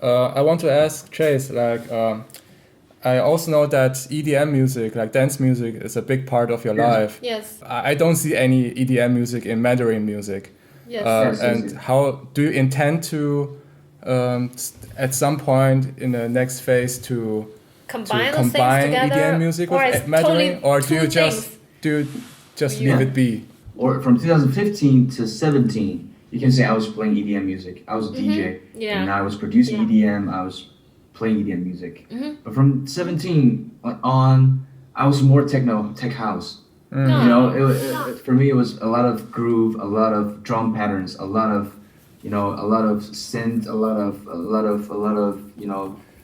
I want to ask Chase, I also know that EDM music, like dance music, is a big part of your life. Yes. I don't see any EDM music in Mandarin music. Yes. And how do you intend to, at some point in the next phase, to Combine EDM music with Mandarin, or do you just leave it be? Or from 2015 to 17, you can say I was playing EDM music. I was a DJ, and I was producing EDM. I was playing EDM music. But from 17 on, I was more techno, tech house. You know, for me, it was a lot of groove, a lot of drum patterns, a lot of synth, a lot of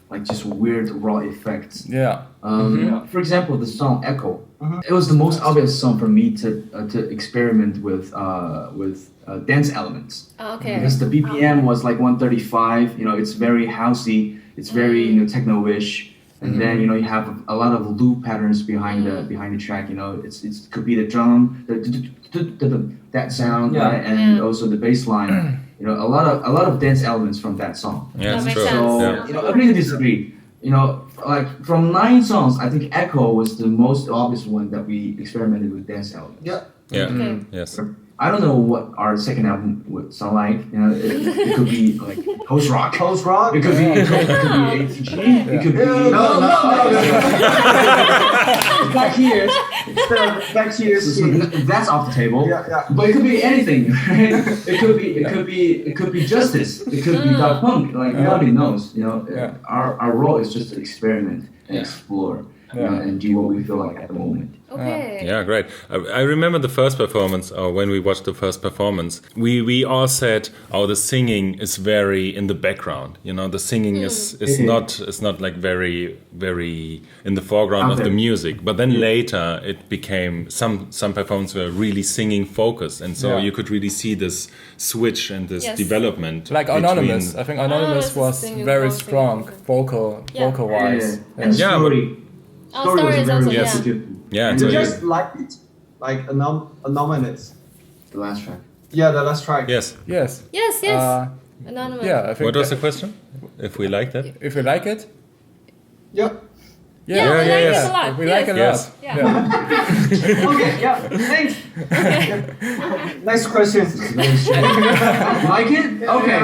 like just weird raw effects. For example, the song Echo. It was the most obvious song for me to experiment with dance elements. Because the BPM was like 135. You know, it's very housey. It's very techno-ish. And then you have a lot of loop patterns behind the track. You know, it could be the drum, that sound, right? And also the bass line. You know, a lot of dance elements from that song. Yeah, that's true. So you know, agree to disagree. You know, like from 9 songs, I think Echo was the most obvious one that we experimented with dance elements. Yes. I don't know what our second album would sound like. You know, it could be like post rock. It could be ATG. It could be Back here. That's off the table. But it could be anything. Right? It could be Justice. It could be Daft Punk. Like nobody knows. You know, our role is just to experiment and explore. And do what we feel like at the moment. Okay. Yeah, great. I remember the first performance, or when we watched the first performance, we all said, the singing is very in the background. You know, the singing is not like very in the foreground of the music. But then later it became some performances were really singing focused, and so you could really see this switch and this development. Like Anonymous, I think Anonymous was very strong vocal wise. And story. Story was very good. Yeah, you just like it, like Anonymous. The last track. Yeah, the last track. Yes. Anonymous. Yeah, I think. What was the question? If we like that? If we like it? Yeah. We like it a lot. We like it a lot. Okay, thanks. Next question. Like it? Okay.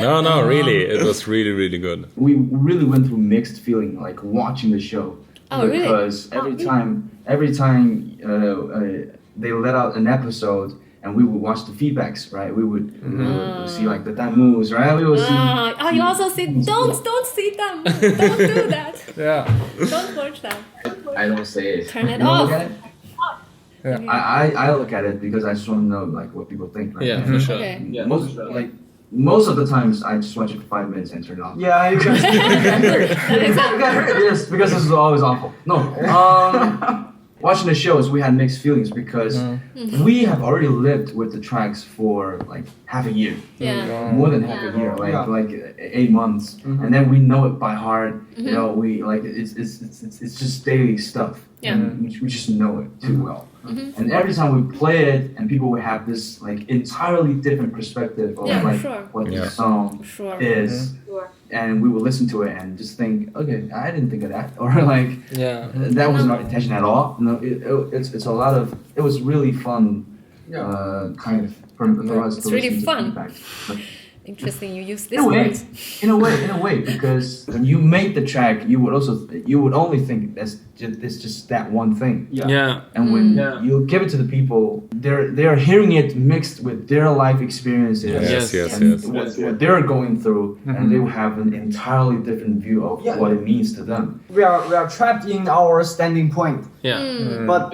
No, really. It was really, really good. We really went through mixed feeling, like watching the show. Because every time they let out an episode, and we would watch the feedbacks, right? We would see like the moves, right? We would see. You also see. Don't see them. Don't do that. Don't watch them. I don't say it. Turn it off. I look at it because I just want to know like what people think. Right? Yeah, for sure. Yeah, most of the times I just watch it for 5 minutes and turn it off. Yeah, you can. Yes, because this is always awful. No. Watching the shows, we had mixed feelings because we have already lived with the tracks for like half a year, more than half a year, like 8 months, and then we know it by heart. You know, we like it's just daily stuff, and we just know it too well. And every time we play it, and people would have this like entirely different perspective of what the song is. And we would listen to it and just think, okay, I didn't think of that, or like, that wasn't our intention at all. No, it's a lot of. It was really fun, kind of for us. It's really fun. Interesting, you use this word. In a way, because when you make the track, you would only think it's just that one thing. And when you give it to the people, they're hearing it mixed with their life experiences. What they're going through, and they will have an entirely different view of what it means to them. We are trapped in our standing point. But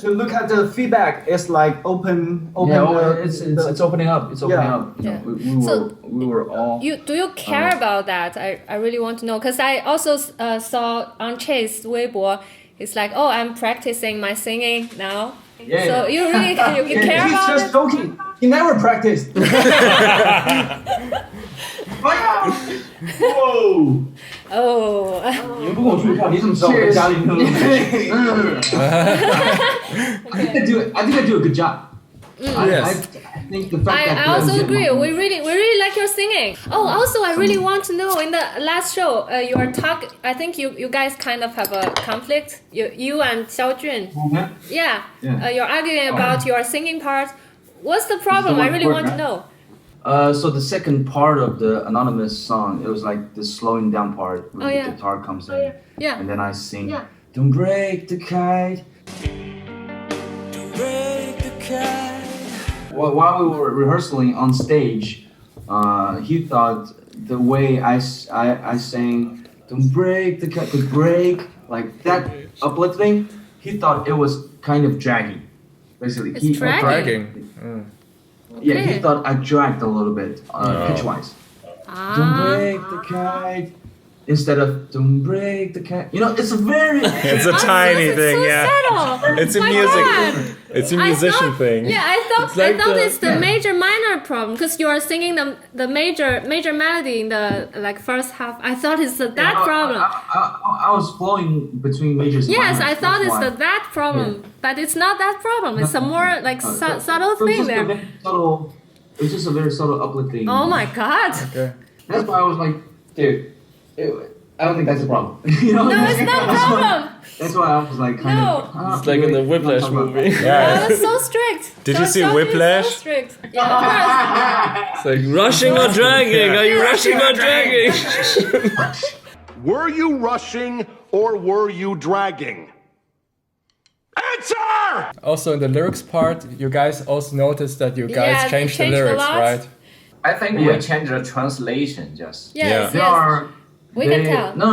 to look at the feedback, it's like open. It's opening up. It's opening up. You know, we were all. Do you care about that? I really want to know, because I also saw on Chase Weibo, it's like, I'm practicing my singing now. So you really you care about it? He's just joking. He never practiced. Whoa! Oh. 你们不跟我去看，你怎么知道我在家里呢？I think I do a good job. Yes. I think the fact that I also agree. We really like your singing. Oh, also I really want to know in the last show, I think you guys kind of have a conflict. You and Xiaojun. Yeah. You're arguing about your singing part. What's the problem? I really want to know. So the second part of the anonymous song, it was like the slowing down part where the guitar comes in. Yeah. And then I sing, don't break the kite. While we were rehearsing on stage, he thought the way I sang, don't break the kite, the break, like that uplifting, he thought it was kind of draggy. Basically, It's dragging. Yeah, he thought I dragged a little bit, pitch-wise. Don't break the kite. Instead of don't break the kite. You know, it's a very... It's a tiny thing, so yeah. Subtle. It's a My music. God. It's a musician thing. Yeah, I thought like it's the major minor problem because you are singing the major melody in the first half. I thought it's that problem. I was flowing between majors and Yes, minors, I thought that's it's why. that problem, but it's not that problem. It's a more subtle So it's thing just a there. very subtle, it's just a very subtle uplifting. Oh my God! Okay. That's why I was like, dude, I don't think that's a problem. You know? No, it's not a problem. That's why I was like kind of... It's like in the Whiplash movie. Oh, Yeah. that's so strict. Did you see Xiaojun is Whiplash? So strict. Yeah, It's like rushing or dragging. Are you rushing or dragging? Were you rushing or were you dragging? Answer! Also in the lyrics part, you guys also noticed that you guys Yeah, changed the changed a lyrics, lot. right? I think Yeah. we changed the translation just. Yes, They yes. are... We can tell. No,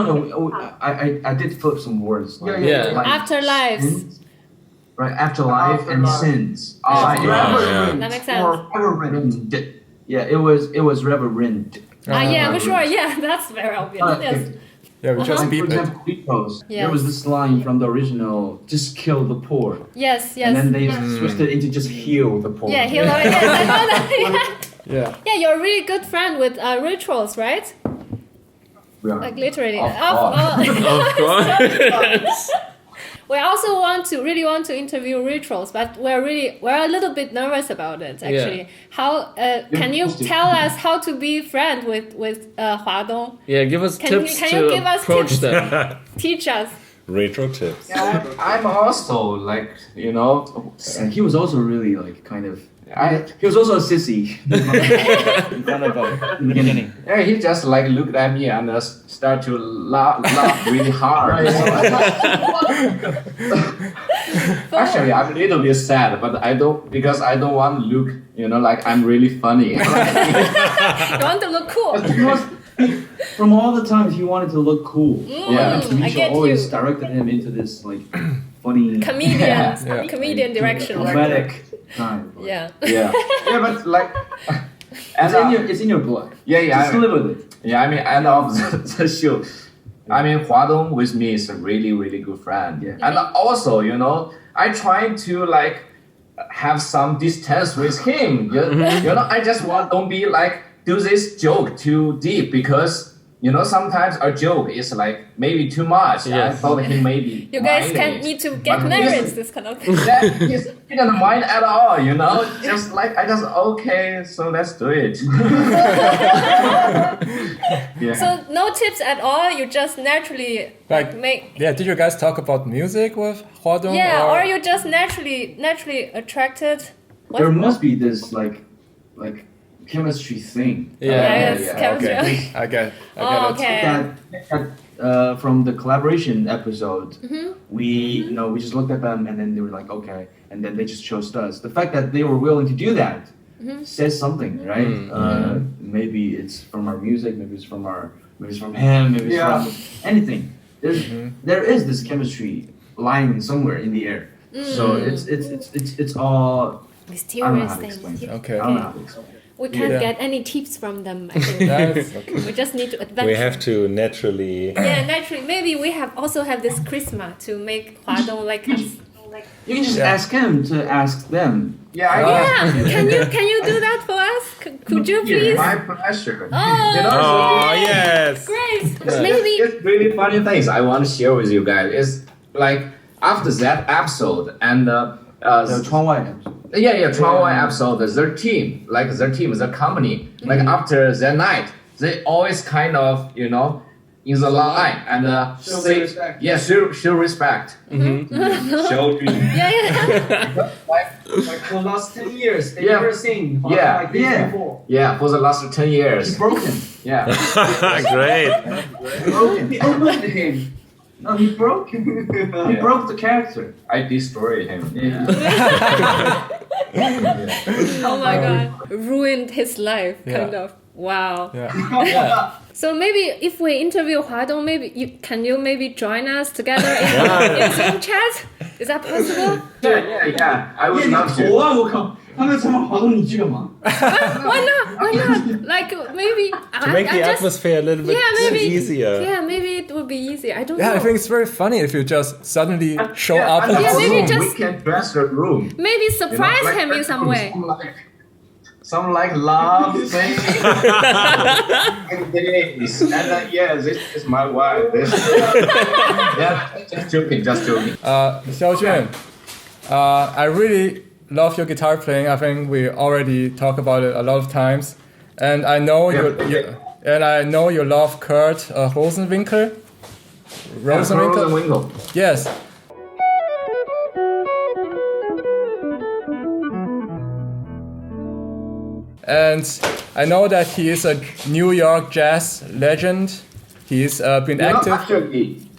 I did flip some words. Like, Yeah. like Afterlives. sins, right, afterlife and sins. yeah. That makes sense. Or reverend. Yeah, it was reverend. Yeah, for sure. Yeah, that's very obvious. Yes. Yeah, we just Like, beat for it. example, Beatles, Yes. there was this line from the original, just kill the poor. Yes, yes. And then they switched it into just heal the poor. Yeah, he yes, I know that. Yeah. Yeah. Yeah, you're a really good friend with rituals, right? We are. Like literally. Of Of course. We also really want to interview rituals, but we're a little bit nervous about it actually. How can you tell us how to be friend with Huadong? Yeah, give us Can you- tips can you to give us approach tips? them. Teach us. Retro tips. Yeah, I'm also like, you know, And he was also really like kind of. I He was also a sissy. in front of in the beginning. yeah, he just like looked at me and start to laugh really hard. Actually, I'm a little bit sad, but I don't want to look, you know, like I'm really funny. You want to look cool. He was, from all the times he wanted to look cool. Yeah. I Misha get always you. directed him into this like funny, Comedian direction. comedic kind. Yeah. yeah, yeah, but like, and It's in your blood. yeah, Just live with it. Yeah, I mean, end of the show. I mean, Huadong with me is a really, really good friend. Yeah. And also, you know, I try to like have some distance with him. You know, I just don't be like, do this joke too deep because, you know, sometimes a joke is like maybe too much. I Yes. thought he maybe You guys mind can it. need to get But married, he's- this kind of thing. He doesn't mind at all, you know? Just like, I just, okay, so let's do it. Yeah. So no tips at all, you just naturally Like, make yeah, did you guys talk about music with Huadong? yeah, or you just naturally attracted. What? There must be this like chemistry thing. yes, yeah, chemistry. Okay, I get Oh, it. okay. That from the collaboration episode, Mm-hmm. we just looked at them and then they were like, okay, and then they just chose us. The fact that they were willing to do that Mm-hmm. says something, right? Maybe it's from our music, maybe it's from him, maybe it's from anything. There is this chemistry lying somewhere in the air. So it's all I don't know Mysterious how to things. explain it. Okay. I don't know how to explain it. We can't Yeah. get any tips from them, I think. That's okay. We just need to adventure. We have to naturally. Yeah, naturally. Maybe we also have this charisma to make Huadong like us. You can just Yeah. ask him to ask them. Yeah, I Yeah, can you do that for us? Could you please? My pleasure. Oh, You know, Oh, yes. great. Maybe. It's really funny things I want to share with you guys. It's like after that episode and The 窗外 episode. travel episode, their team, the company, like after that night, they always kind of, in the line and say, respect. Yeah, show respect. Show like for the last 10 years, they never seen like this before. Yeah, for the last 10 years. He's broken. Yeah. Great. Broken. He opened him. No, he broke. He broke the character. I destroyed him. Oh my god, ruined his life, kind of. Wow. Yeah. So maybe if we interview Huadong, can you join us together in Zoom chat? Is that possible? Yeah. I would love to. 我靠，他们采访华东，你去干嘛？ Why not? Like maybe To make the atmosphere a little bit easier. Yeah, maybe it would be easier. I don't know. Yeah, I think it's very funny if you just suddenly show up. maybe we can dress the room. Maybe surprise him in some way. Some like love thing. And this is my wife. Just joking. Xiaojun, I really love your guitar playing. I think we already talked about it a lot of times, and I know you love Kurt Rosenwinkel. Rosenwinkel. Yes. And I know that he is a New York jazz legend. He's been active.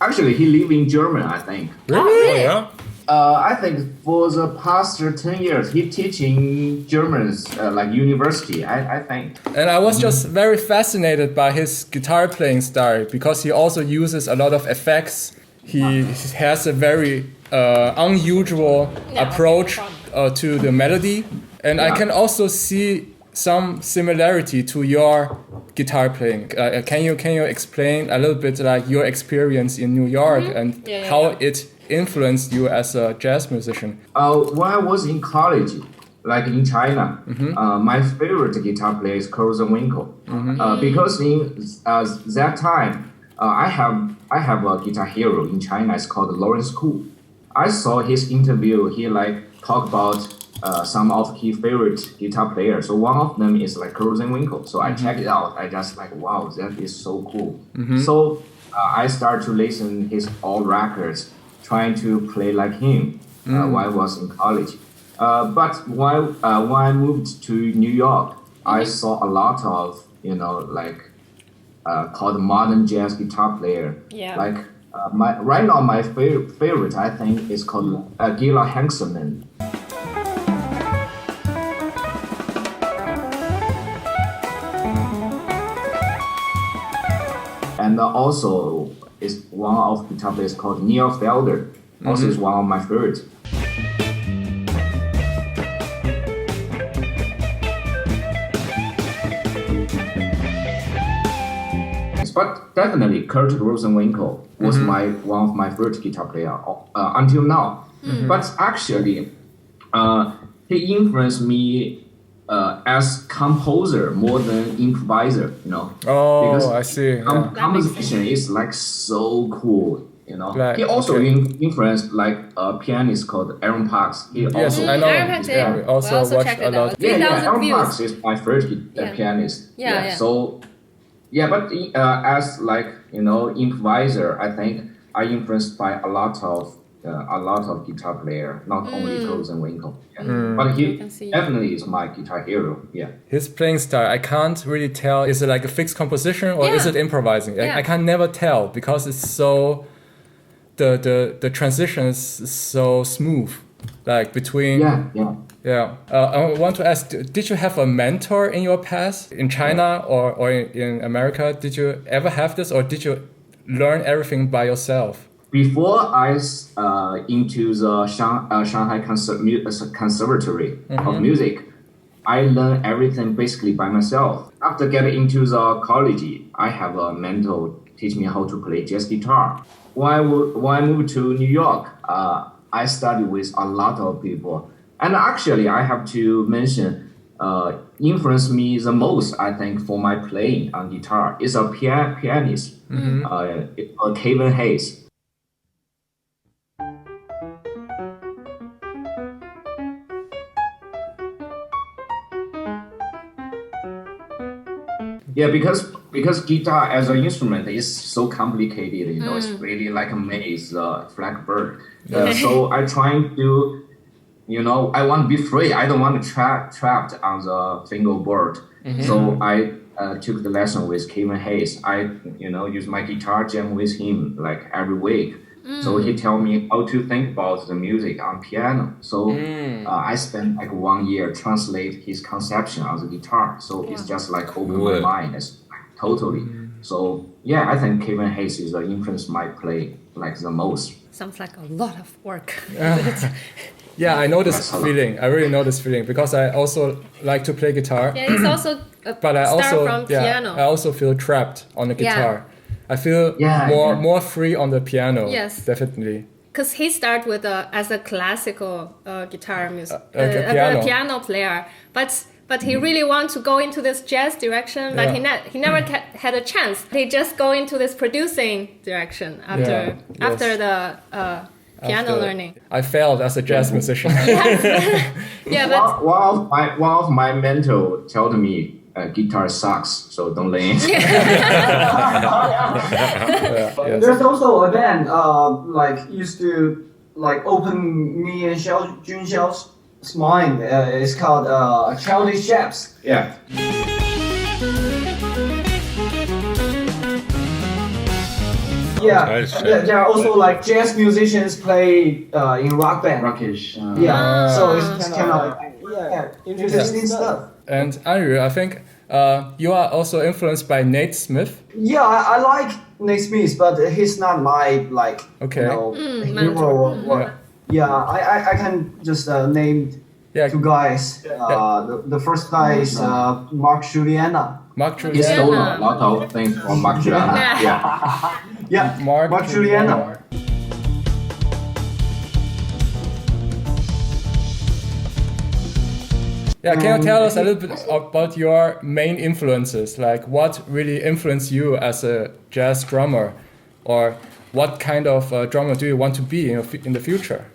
Actually, he lives in Germany, I think. Really? Oh, yeah. I think for the past 10 years, he teaching Germans like university. I think. And I was just very fascinated by his guitar playing style because he also uses a lot of effects. He has a very unusual approach to the melody, and I can also see some similarity to your guitar playing. Can you explain a little bit like your experience in New York and how it influenced you as a jazz musician? When I was in college, like in China, my favorite guitar player is Kurt Rosenwinkel. Because in that time, I have a guitar hero in China. It's called Lawrence Koo. I saw his interview. He talk about some of his favorite guitar players. So one of them is like Kurt Rosenwinkel. So I checked it out. I just wow, that is so cool. So I started to listen his old records, trying to play like him while I was in college. But when I moved to New York, I saw a lot of called modern jazz guitar player. Yeah. Right now my favorite I think is called Gila Hanselman. And also is one of the guitar players called Neil Felder. Also is one of my favorites. But definitely Kurt Rosenwinkel was one of my favorite guitar player until now. But actually, he influenced me as composer more than improviser, Oh, because I see. composition is so cool, Right, He also okay. influenced a pianist called Aaron Parks. Yes, I know. Aaron Parks, Yeah, we also watched checked a it lot. out. Yeah, 3,000 Aaron views. Parks is my favorite pianist. Yeah. So, but as improviser, I think I influenced by a lot of guitar player, not only Kurt Rosenwinkel. But he definitely is my guitar hero. Yeah. His playing style, I can't really tell. Is it like a fixed composition or is it improvising? I can never tell because it's so. The transition is so smooth, between. Yeah. I want to ask, did you have a mentor in your past in China or in America? Did you ever have this, or did you learn everything by yourself? Before I into the Shanghai Conservatory of Music, I learned everything basically by myself. After getting into the college, I have a mentor teach me how to play jazz guitar. When I moved to New York, I studied with a lot of people. And actually, I have to mention, influenced me the most, I think, for my playing on guitar is a pianist, Kevin Hayes. Yeah, because guitar as an instrument is so complicated, you know, it's really like a maze, flag bird. So I trying to, you know, I want to be free. I don't want to trapped on the fingerboard. So I took the lesson with Kevin Hayes. I, you know, use my guitar jam with him like every week. So he tell me how to think about the music on piano. So I spent like 1 year translate his conception on the guitar. So it's just like open my mind. It's like, totally. So yeah, I think Kevin Hayes is the influence my play like the most. Sounds like a lot of work. Yeah, I know this feeling. I really know this feeling because I also like to play guitar. Yeah, it's also But I also from piano. I also feel trapped on the guitar. I feel more free on the piano. Yes, definitely. Because he started with as a classical guitar music, piano player, but he really wants to go into this jazz direction, but he never had a chance. He just go into this producing direction after the piano learning. I failed as a jazz musician. But one of my mentor told me guitar sucks, so don't learn. There's also a band like used to like open me and Jun Xiao's mind. It's called Childish Chaps. Yeah. Yeah, there are also like jazz musicians play in rock band. Rockish. So it's kind of interesting stuff. And Andrew, I think you are also influenced by Nate Smith. Yeah, I like Nate Smith, but he's not my like hero. I can just name two guys. The first guy is Mark Juliana. He stole a lot of things from Mark Juliana. Mark Juliana. Yeah, can you tell us a little bit about your main influences? Like what really influenced you as a jazz drummer? Or what kind of drummer do you want to be in the future?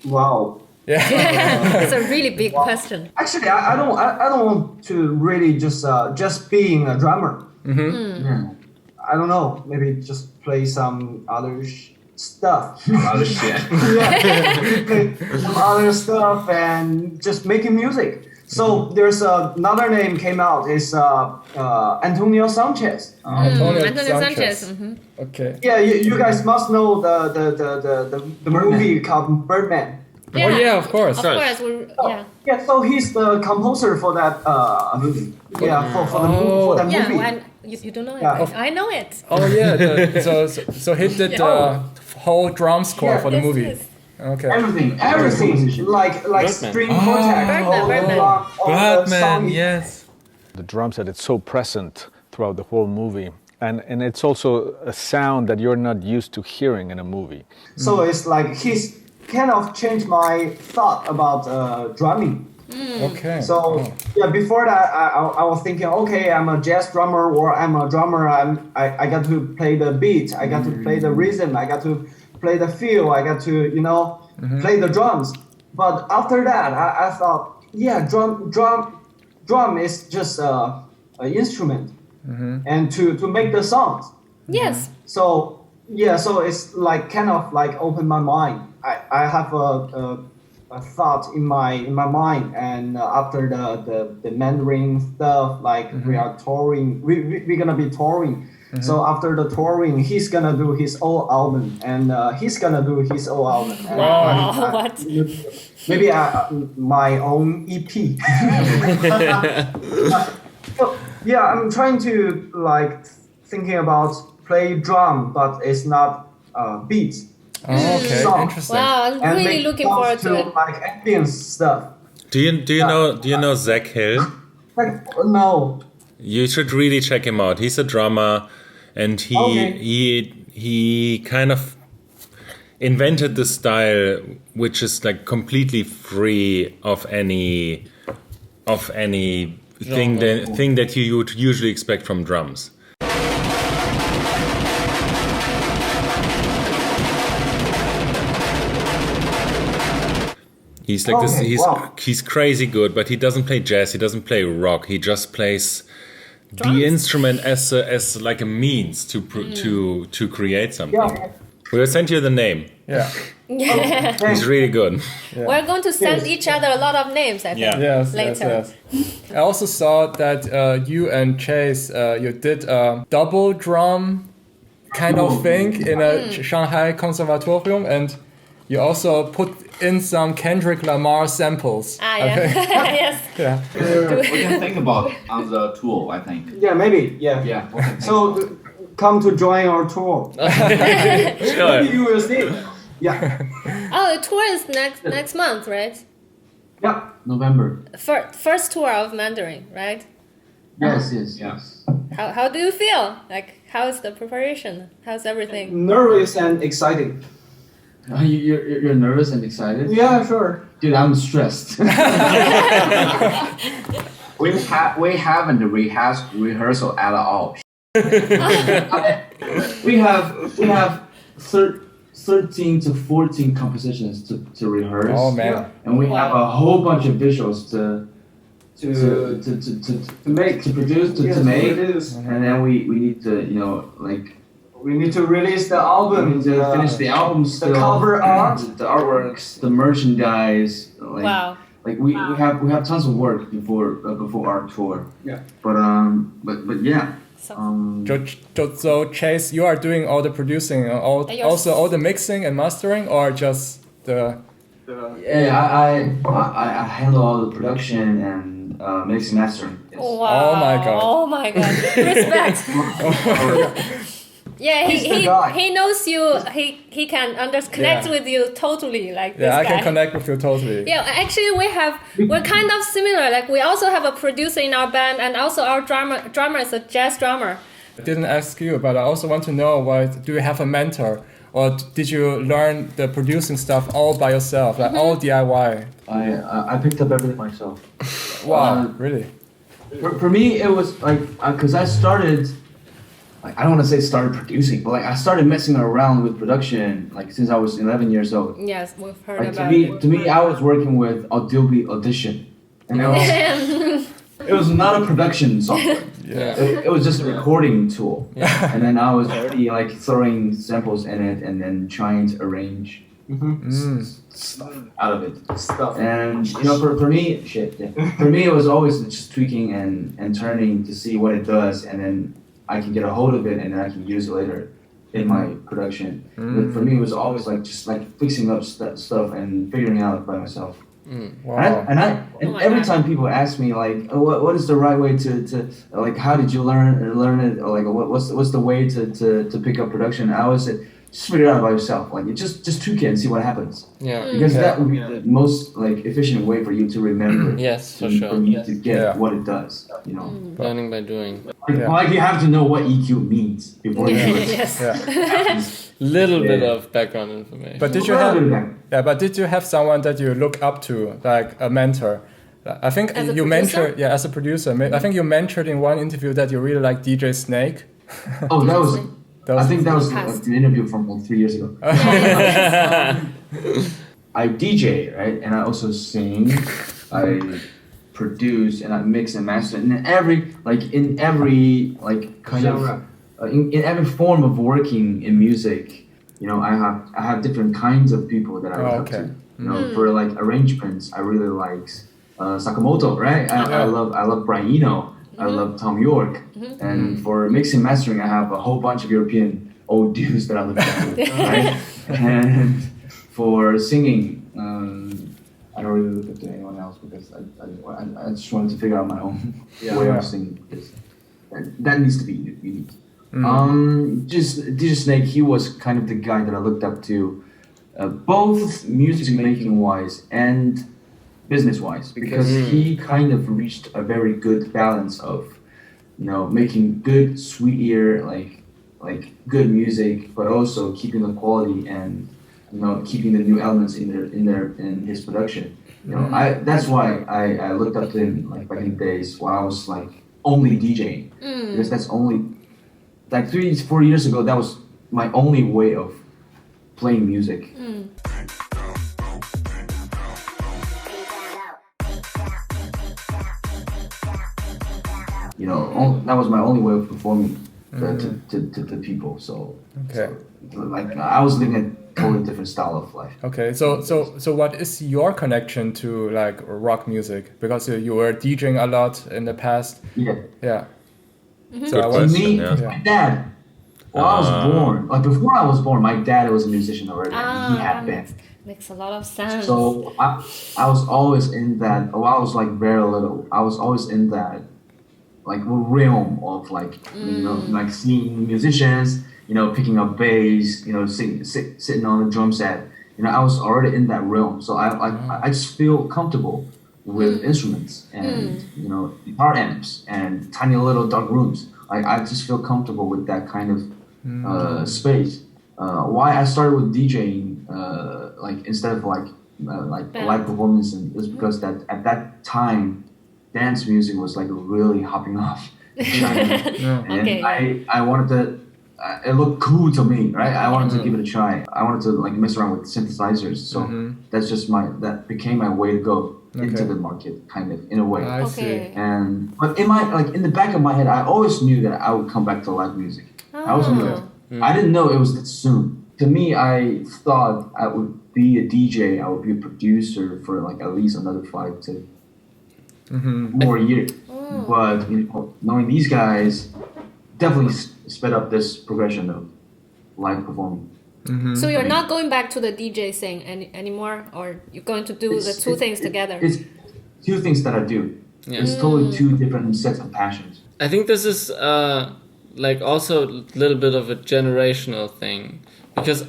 Wow. Yeah. It's a really big question. Actually, I don't want to really just being a drummer. I don't know. Maybe just play some other stuff. Other shit. Some other stuff and just making music. So there's another name came out. It's Antonio Sanchez. Antonio Sanchez. Okay. Yeah, you guys must know the movie called Birdman. Yeah. Oh yeah, of course. Of course. Yeah, so he's the composer for that movie. Yeah, for that movie. Yeah, you don't know it. I know it. Oh yeah, so he did the whole drum score for the movie. Okay. Everything like string contact. Birdman, yes. The drum set, it's so present throughout the whole movie. And it's also a sound that you're not used to hearing in a movie. So it's like he's kind of changed my thought about drumming. Okay. So before that, I was thinking, okay, I'm a jazz drummer or I'm a drummer. I got to play the beat. I got to play the rhythm. I got to play the feel. I got to play the drums. But after that, I thought, drum is just an instrument, and to make the songs. Yes. So it's like kind of like opened my mind. I have a thought in my mind, and after the Mandarin stuff, like we are touring, we're gonna be touring. So after the touring, he's gonna do his own album, and he's gonna do his own album. And Wow, what? Maybe my own EP. So, I'm trying to like thinking about play drum, but it's not beats. Oh, okay, song. interesting. Wow, I'm really looking forward to it. Like ambient stuff. Do you know Zach Hill? No. You should really check him out. He's a drummer, and he kind of invented this style which is like completely free of any thing that you would usually expect from drums. He's like this. Okay, wow. He's crazy good, but he doesn't play jazz. He doesn't play rock. He just plays the instrument as like a means to create something. Yeah. We'll send you the name. Yeah. He's really good. We're going to send each other a lot of names, I think, Yes, later. yes. I also saw that you and Chase, you did a double drum kind of thing in a Shanghai conservatorium, and you also put in some Kendrick Lamar samples. Yes. Yeah. We can think about on the tour, I think. Yeah, maybe. Yeah. Yeah. So come to join our tour. Sure. You will see. Yeah. Oh, the tour is next month, right? Yeah, November. First tour of Mandarin, right? Yes. How do you feel? Like, how's the preparation? How's everything? Nervous and excited. You're nervous and excited? Yeah, sure. Dude, I'm stressed. We haven't rehearsal at all. we have 13 to 14 compositions to rehearse. Oh man. And we have a whole bunch of visuals to make, to produce, to make. And then we need to, we need to release the we album. need to finish the album still. The cover art. The artworks, the merchandise. Wow. Like we have tons of work before our tour. Yeah. But yeah. So Chase, you are doing all the producing, also all the mixing and mastering, or just the? Yeah, I handle all the production and mixing mastering. Yes. Wow. Oh my god. Respect. Yeah, guy. he knows you. He can connect with you totally, like this Yeah, I guy. can connect with you totally. Yeah, actually we're kind of similar. Like we also have a producer in our band, and also our drummer is a jazz drummer. I didn't ask you, but I also want to know, do you have a mentor, or did you learn the producing stuff all by yourself, like all DIY? I picked up everything myself. Wow, really? For me, it was like because I started. I don't want to say started producing, but I started messing around with production since I was 11 years old. Yes, we've heard about it. To me, I was working with Adobe Audition, and it was not a production software. It was just a recording tool. And then I was already throwing samples in it and then trying to arrange stuff out of it. And for me, for me it was always just tweaking and turning to see what it does, and then I can get a hold of it and then I can use it later in my production. But for me, it was always just fixing up stuff and figuring out by myself. Wow. And every time people ask me what is the right way to how did you learn it, or what's the way to pick up production, I always say just figure it out by yourself. Just tweak it and see what happens. Yeah. Because that would be the most efficient way for you to remember. Yes, for for sure. me to get what it does. Learning by doing. You have to know what EQ means before you do it. Yes. Little bit of background information. But did you have someone that you look up to, like a mentor? I think as you mentioned, as a producer. I think you mentioned in one interview that you really like DJ Snake. Oh, I think that was an interview from 3 years ago. I DJ, right? And I also sing. I produce and I mix and master. And in every kind genre. In every form of working in music, I have different kinds of people that I look up to. For arrangements, I really like Sakamoto, right? I love Brian Eno. I love Tom York. And for mixing and mastering, I have a whole bunch of European old dudes that I look up to, right? And for singing, I don't really look up to anyone else because I just wanted to figure out my own way of singing, because that needs to be unique. Just DJ Snake, he was kind of the guy that I looked up to, both music making wise and business wise, because he kind of reached a very good balance of, making good sweet ear, like good music, but also keeping the quality and keeping the new elements in his production. That's why I looked up to him back in the days while I was only DJing, because that's only 3-4 years ago, that was my only way of playing music. that was my only way of performing to people. So, like I was living a totally different style of life. Okay, so what is your connection to like rock music? Because you were DJing a lot in the past. Yeah. So my dad. Well, I was born. Like before I was born, my dad was a musician already. And he had a band. Makes a lot of sense. So I was always in that. While I was like very little, I was always in that like realm of like like seeing musicians, picking up bass, sitting on the drum set. I was already in that realm. So I just feel comfortable with instruments and guitar amps and tiny little dark rooms. I just feel comfortable with that kind of space. Why I started with DJing, like instead of like live performance, is because that at that time, dance music was like really hopping off. And I wanted to. It looked cool to me, right? I wanted to give it a try. I wanted to like mess around with synthesizers. So that's just that became my way to go into the market, kind of in a way. I see. But in the back of my head, I always knew that I would come back to live music. I always knew that. I didn't know it was that soon. To me, I thought I would be a DJ. I would be a producer for like at least another 5 to more years. But knowing these guys definitely sped up this progression of live performing. So you're not going back to the DJ thing anymore, or you're going to do the two things together? It's two things that I do. Yeah. It's totally two different sets of passions. I think this is like also a little bit of a generational thing, because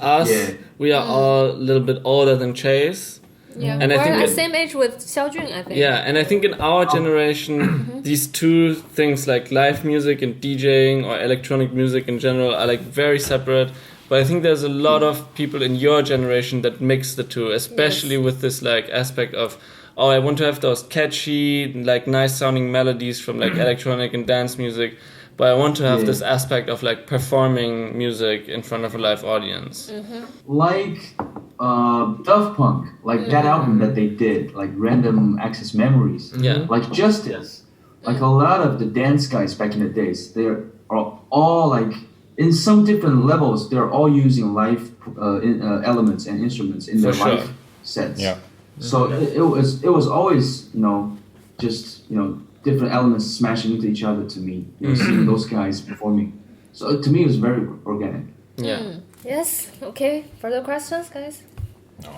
we are all a little bit older than Chase. Yeah, and I think the same age with Xiaojun, I think. Yeah, and I think in our generation, these two things like live music and DJing or electronic music in general are like very separate. But I think there's a lot of people in your generation that mix the two, especially with this like aspect of, I want to have those catchy, like nice sounding melodies from like electronic and dance music, but I want to have this aspect of like performing music in front of a live audience. Like Daft Punk, like that album that they did, like Random Access Memories, like Justice, like a lot of the dance guys back in the days, they are all like, in some different levels, they're all using live elements and instruments in their live sets. Yeah. So it was always, just, different elements smashing into each other to me, seeing those guys performing. So to me, it was very organic. Yeah. Yes. Okay. Further questions, guys? No,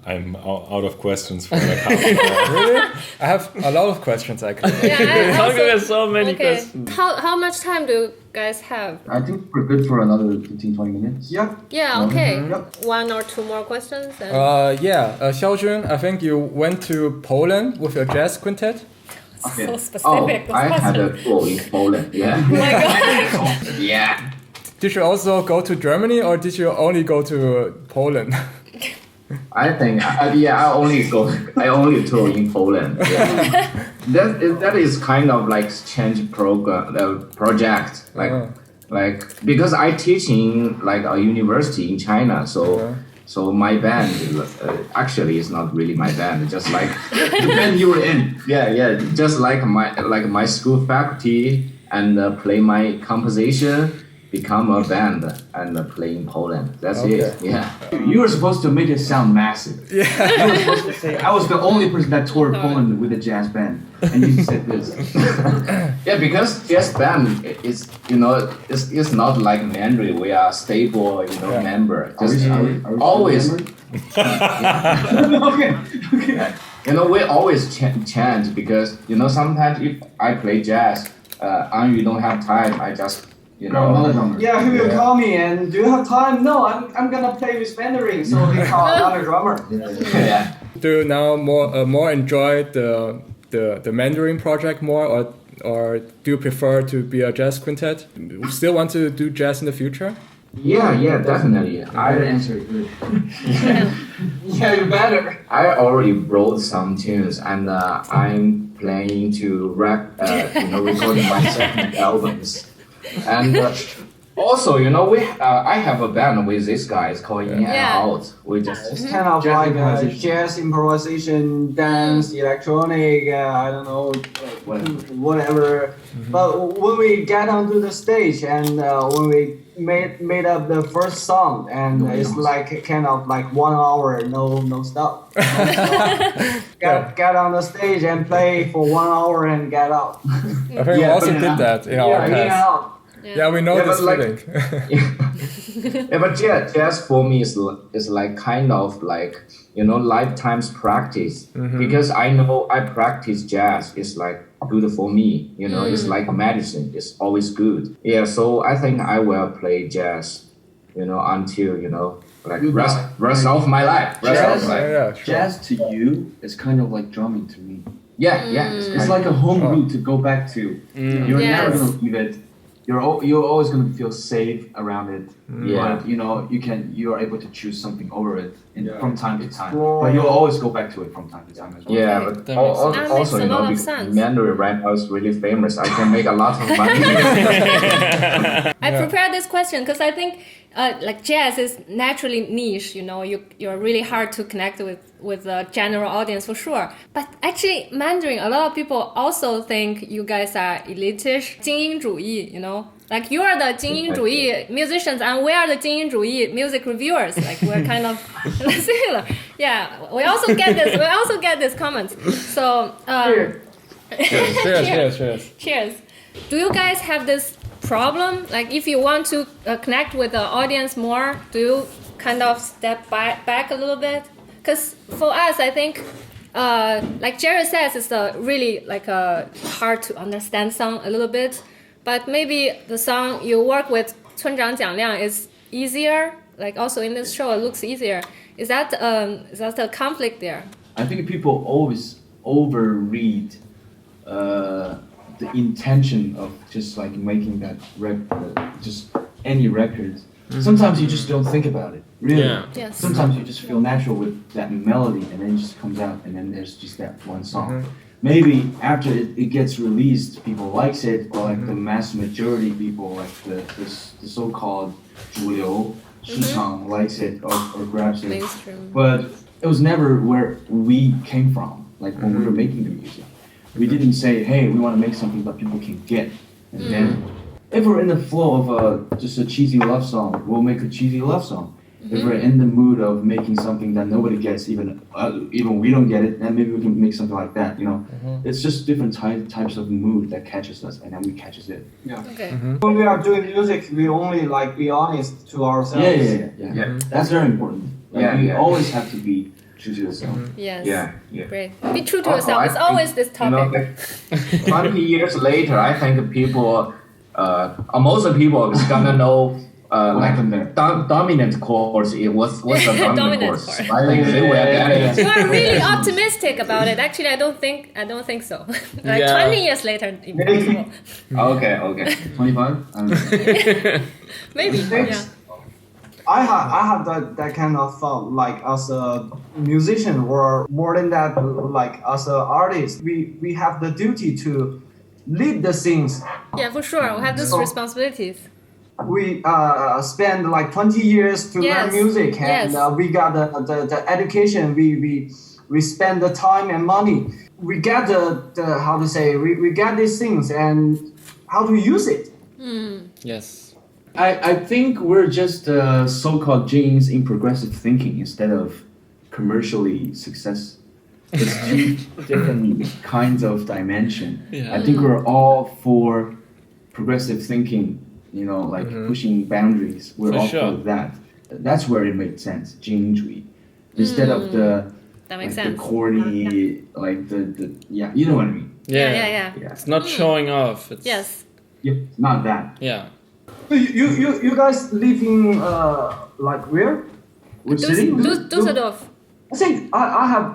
I'm out of questions for like half Really? I have a lot of questions actually. Yeah, so many questions. How much time do you guys have? I think we're good for another 15-20 minutes. Yeah. Yeah, okay. One or two more questions? Xiaojun, I think you went to Poland with your jazz quintet. So specific. I had a tour in Poland, yeah. Oh my god. Yeah. Did you also go to Germany or did you only go to Poland? I think, I only tour in Poland. Yeah. that is kind of like exchange project, like because I teach in like a university in China, so my band actually is not really my band, just like the band you were in. Yeah, just like my school faculty and play my composition. Become a band and play in Poland. That's it. Yeah. You were supposed to make it sound massive. Yeah. You were supposed to say, I was the only person that toured Poland with a jazz band, and you said this. Yeah, because jazz band is it's not like Mandarin. We are stable, member. Just always. Okay. We always change because sometimes if I play jazz, and you don't have time, I just. Yeah, who will call me and do you have time? No, I'm gonna play with Mandarin, so they call another drummer. Yeah. Do you now more enjoy the Mandarin project more, or do you prefer to be a jazz quintet? Still want to do jazz in the future? Yeah, definitely. I answer it good. Yeah, you better. I already wrote some tunes and I'm planning to recording my second albums. And Also, you know, I have a band with these guys called In and Out. We just It's kind of like jazz improvisation, dance, electronic, I don't know, whatever. But when we get onto the stage and when we made up the first song, and it's like kind of like 1 hour, no stop. Get on the stage and play for 1 hour and get out. I think we also did that in our class. Yeah, we know this feeling. Yeah, but jazz for me is like kind of like, you know, lifetime's practice. Because I know I practice jazz. It's like good for me. You know, it's like medicine. It's always good. Yeah, so I think I will play jazz, you know, until, you know, like rest of my life. Jazz to you is kind of like drumming to me. Yeah. It's like a home route to go back to. You're never gonna leave it. You're always going to feel safe around it, but you know you are able to choose something over it from time to time. But you'll always go back to it from time to time as well. Yeah, but also you know, Mandarin right now is really famous. I can make a lot of money. I prepared this question because I think like jazz is naturally niche. You know, you're really hard to connect with the general audience for sure. But actually, Mandarin, a lot of people also think you guys are elitish, 精英主义, you know? Like you are the 精英主义 musicians and we are the 精英主义 music reviewers. Like we're kind of similar. Yeah, we also get this. We also get this comments. So cheers. Do you guys have this problem? Like if you want to connect with the audience more, do you kind of step back a little bit? Because for us, I think, like Jerry says, it's a really like a hard to understand song a little bit. But maybe the song you work with 村长蒋亮 is easier. Like also in this show, it looks easier. Is that a conflict there? I think people always overread the intention of just like making that just any record. Sometimes you just don't think about it. Really. Yeah. Yes. Sometimes you just feel natural with that melody, and then it just comes out, and then there's just that one song. Maybe after it gets released, people likes it, or like the mass majority people, like the so-called 主流市场 likes it or grabs it. Mainstream. But it was never where we came from. Like when we were making the music, we didn't say, "Hey, we want to make something that people can get." And then, if we're in the flow of just a cheesy love song, we'll make a cheesy love song. If we're in the mood of making something that nobody gets, even we don't get it, then maybe we can make something like that. You know, it's just different types of mood that catches us, and then we catches it. Yeah. Okay. When we are doing music, we only like be honest to ourselves. Yeah. That's very important. Like, we always have to be true to yourself. Yes. Yeah. Great. Be true to yourself. It's always this topic. You know, 20 years later, I think people, most of people is gonna know. Like dominant chords, what's the dominant chords? I think they will get it. You are really optimistic about it. Actually, I don't think so. Like 20 years later, impossible. Okay. 25? Maybe. Yeah. I have that kind of thought, like as a musician or more than that, like as an artist, we have the duty to lead the things. Yeah, for sure. We have these responsibilities. We spend like 20 years to learn music, and we got the education. We spend the time and money. We get the how to say we get these things and how to use it. Yes. I think we're just so-called genius in progressive thinking instead of commercially success. It's two different kinds of dimension. Yeah. I think we're all for progressive thinking. You know, like pushing boundaries. We're all for that. That's where it made sense. 精英主义 instead of the that makes like sense. the corny, like the you know what I mean. Yeah. It's not showing off. It's, Yes. Yep, not that. Yeah. You guys live in like where? Which city? Düsseldorf. I think I have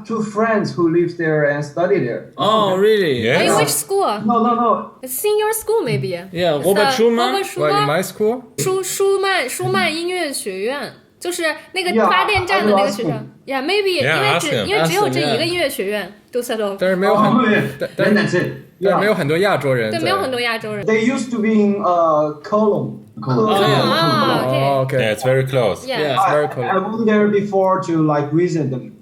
two friends who live there and study there. Oh, really? Yeah. In which school? No. It's senior school maybe. Yeah, It's Robert Schumann. Robert Well, in Schumann. my school? 舒曼音乐学院就是那个发电站的那个学校。Yeah, maybe Yeah, 因为只有这一个音乐学院 Düsseldorf。但是没有很，但Then that's it. 但是没有很多亚洲人。对，没有很多亚洲人。 They used to be in Cologne. Oh, okay. Yeah, it's very close. Yeah. It's very cool. I went there before to like visit them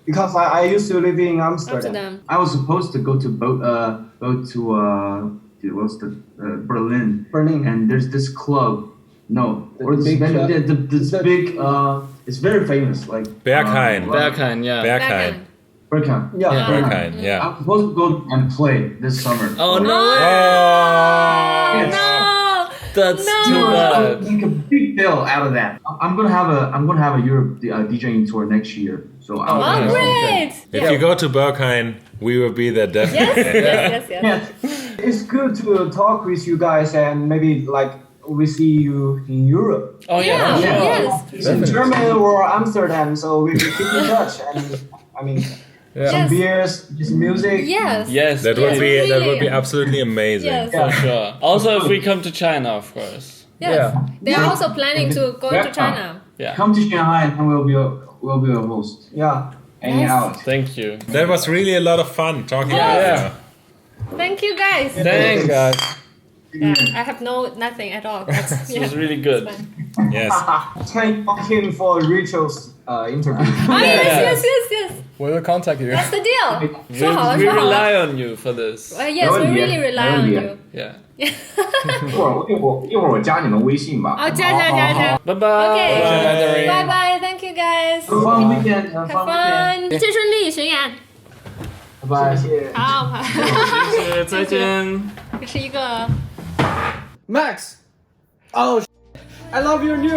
because I used to live in Amsterdam. I was supposed to go to what's the Berlin. Berlin. And there's this club. No, or big club? this big. It's very famous. Like Berghain. Berghain, yeah. Berghain. Berghain. Yeah. Berghain, yeah. I'm supposed to go and play this summer. Oh no! Oh. No. That's too bad. Make a big deal out of that. I'm gonna have a Europe DJing tour next year. So Oh, great! If you go to Berghain, we will be there definitely. Yes. It's good to talk with you guys and maybe like we see you in Europe. Oh yeah. Yes. In Germany or Amsterdam, so we keep in touch. And I mean, some beers, just music. Yes. Yes. That would be absolutely amazing. Yes. For sure. Also, if we come to China, of course. Yes. They're also planning to go to China. Yeah. come to Shanghai and we'll be a host. Yeah. Hanging out. Thank you. That was really a lot of fun talking about Yeah. it. Thank you guys. Thanks. guys. Yeah, I have nothing at all. It was really good. Yes. Thank him for Rachel's interview. Oh, yes. We will contact you. That's the deal. We 说好了。 rely on you for this. Yes, we really rely on you. Yeah. 一会儿我加你们微信吧。好，加。 Bye bye. Okay. Bye bye. Thank you guys. Have a fun weekend. Have fun. 一切顺利巡演。拜拜。好，谢谢，再见。这是一个。 Max. Oh, I love your new